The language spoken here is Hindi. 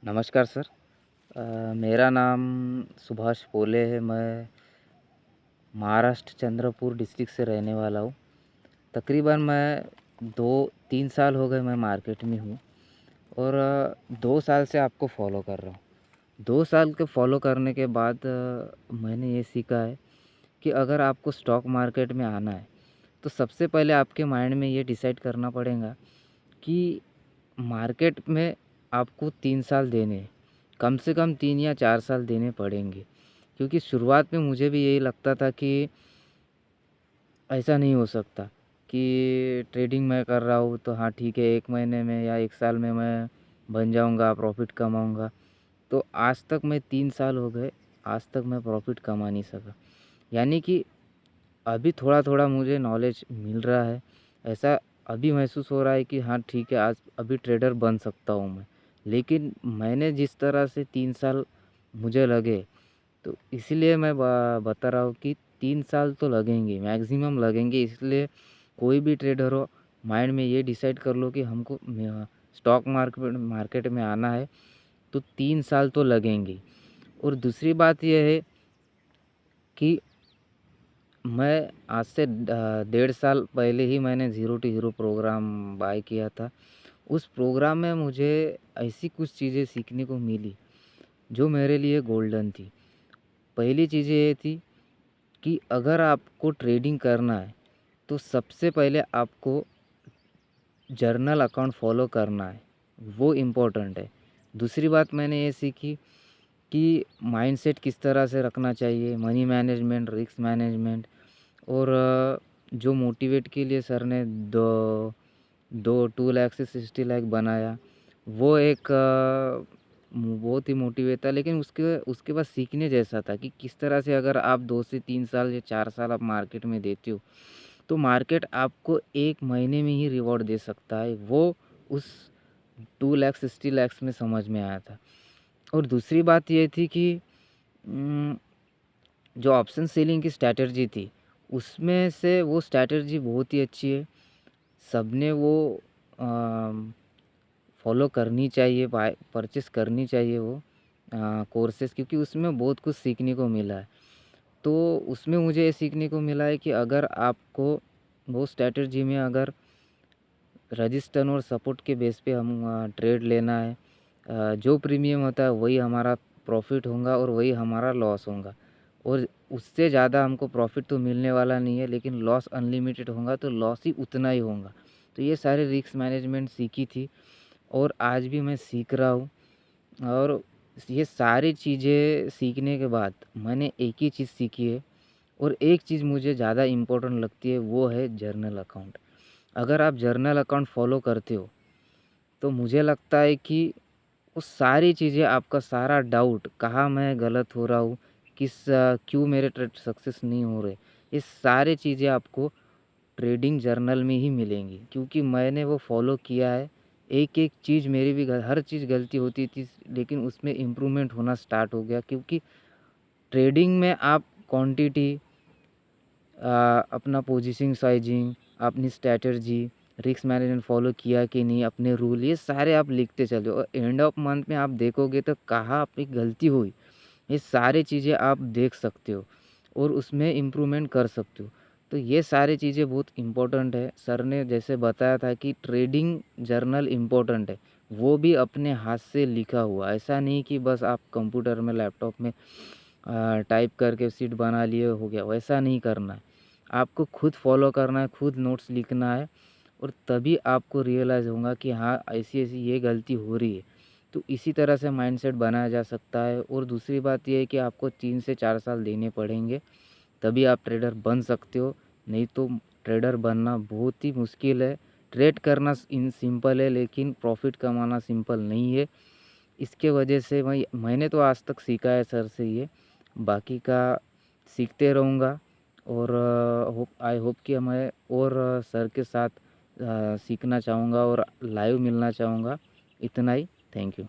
नमस्कार सर। मेरा नाम सुभाष पोले है। मैं महाराष्ट्र चंद्रपुर डिस्ट्रिक्ट से रहने वाला हूँ। तकरीबन मैं 2-3 साल हो गए मैं मार्केट में हूँ और 2 साल से आपको फॉलो कर रहा हूँ। 2 साल के फॉलो करने के बाद मैंने ये सीखा है कि अगर आपको स्टॉक मार्केट में आना है तो सबसे पहले आपके माइंड में ये डिसाइड करना पड़ेगा कि मार्केट में आपको 3 साल देने हैं। कम से कम 3 या 4 साल देने पड़ेंगे, क्योंकि शुरुआत में मुझे भी यही लगता था कि ऐसा नहीं हो सकता कि ट्रेडिंग मैं कर रहा हूँ तो हाँ ठीक है, 1 महीने में या 1 साल में मैं बन जाऊँगा, प्रॉफ़िट कमाऊँगा। तो आज तक मैं 3 साल हो गए, आज तक मैं प्रॉफ़िट कमा नहीं सका। यानी कि अभी थोड़ा-थोड़ा मुझे नॉलेज मिल रहा है। ऐसा अभी महसूस हो रहा है कि हाँ ठीक है, आज अभी ट्रेडर बन सकता हूँ मैं। लेकिन मैंने जिस तरह से 3 साल मुझे लगे, तो इसीलिए मैं बता रहा हूँ कि 3 साल तो लगेंगे, मैक्सिमम लगेंगे। इसलिए कोई भी ट्रेडर हो, माइंड में ये डिसाइड कर लो कि हमको स्टॉक मार्केट में आना है, तो 3 साल तो लगेंगे। और दूसरी बात ये है कि मैं आज से 1.5 साल पहले ही मैंने zero to hero program buy किया था। उस प्रोग्राम में मुझे ऐसी कुछ चीज़ें सीखने को मिली, जो मेरे लिए गोल्डन थी। पहली चीज़ ये थी कि अगर आपको ट्रेडिंग करना है, तो सबसे पहले आपको जर्नल अकाउंट फ़ॉलो करना है, वो इम्पोर्टेंट है। दूसरी बात मैंने ये सीखी कि माइंडसेट किस तरह से रखना चाहिए, मनी मैनेजमेंट, रिस्क मैनेजमेंट। और जो मोटिवेट के लिए सर ने दो दो 2 लाख से 60 लाख बनाया, वो एक बहुत ही मोटिवेट था। लेकिन उसके उसके बाद सीखने जैसा था कि किस तरह से अगर आप 2 से 3 साल या 4 साल आप मार्केट में देते हो, तो मार्केट आपको 1 महीने में ही रिवॉर्ड दे सकता है। वो उस 2 लाख 60 लैक्स में समझ में आया था। और दूसरी बात ये थी कि उम, जो ऑप्शन सेलिंग की स्ट्रैटेजी थी, उसमें से वो स्ट्रैटेजी बहुत ही अच्छी है। सबने वो फॉलो करनी चाहिए, बाय परचेस करनी चाहिए वो कोर्सेज़, क्योंकि उसमें बहुत कुछ सीखने को मिला है। तो उसमें मुझे ये सीखने को मिला है कि अगर आपको वो स्ट्रैटेजी में अगर रजिस्टर और सपोर्ट के बेस पे हम ट्रेड लेना है, जो प्रीमियम होता है वही हमारा प्रॉफ़िट होगा और वही हमारा लॉस होगा। और उससे ज़्यादा हमको प्रॉफ़िट तो मिलने वाला नहीं है, लेकिन लॉस अनलिमिटेड होगा तो लॉस ही उतना ही होगा। तो ये सारे रिस्क मैनेजमेंट सीखी थी और आज भी मैं सीख रहा हूँ। और ये सारी चीज़ें सीखने के बाद मैंने एक ही चीज़ सीखी है, और एक चीज़ मुझे ज़्यादा इम्पोर्टेंट लगती है, वो है जर्नल अकाउंट। अगर आप जर्नल अकाउंट फ़ॉलो करते हो, तो मुझे लगता है कि वो सारी चीज़ें, आपका सारा डाउट कहाँ मैं गलत हो रहा हूँ, क्यों मेरे ट्रेड सक्सेस नहीं हो रहे, ये सारी चीज़ें आपको ट्रेडिंग जर्नल में ही मिलेंगी। क्योंकि मैंने वो फॉलो किया है। एक-एक चीज़ मेरी भी हर चीज़ गलती होती थी, लेकिन उसमें इम्प्रूवमेंट होना स्टार्ट हो गया। क्योंकि ट्रेडिंग में आप क्वांटिटी, अपना पोजीशन साइजिंग, अपनी स्ट्रैटेजी, रिस्क मैनेजमेंट फ़ॉलो किया कि नहीं, अपने रूल, ये सारे आप लिखते चले और एंड ऑफ मंथ में आप देखोगे तो कहाँ आपकी गलती हुई, ये सारी चीज़ें आप देख सकते हो और उसमें इम्प्रूवमेंट कर सकते हो। तो ये सारी चीज़ें बहुत इम्पोर्टेंट है। सर ने जैसे बताया था कि ट्रेडिंग जर्नल इम्पोर्टेंट है, वो भी अपने हाथ से लिखा हुआ। ऐसा नहीं कि बस आप कंप्यूटर में, लैपटॉप में टाइप करके शीट बना लिए हो गया, वैसा नहीं करना है। आपको खुद फॉलो करना है, खुद नोट्स लिखना है, और तभी आपको रियलाइज़ होगा कि हाँ, ऐसी-ऐसी ये गलती हो रही है। तो इसी तरह से माइंडसेट बनाया जा सकता है। और दूसरी बात ये है कि आपको 3 से 4 साल देने पड़ेंगे, तभी आप ट्रेडर बन सकते हो। नहीं तो ट्रेडर बनना बहुत ही मुश्किल है। ट्रेड करना सिंपल है, लेकिन प्रॉफ़िट कमाना सिंपल नहीं है। इसके वजह से मैंने तो आज तक सीखा है सर से ये, बाकी का सीखते रहूँगा। और आई होप कि मैं और सर के साथ सीखना चाहूँगा और लाइव मिलना चाहूँगा। इतना ही, थैंक यू।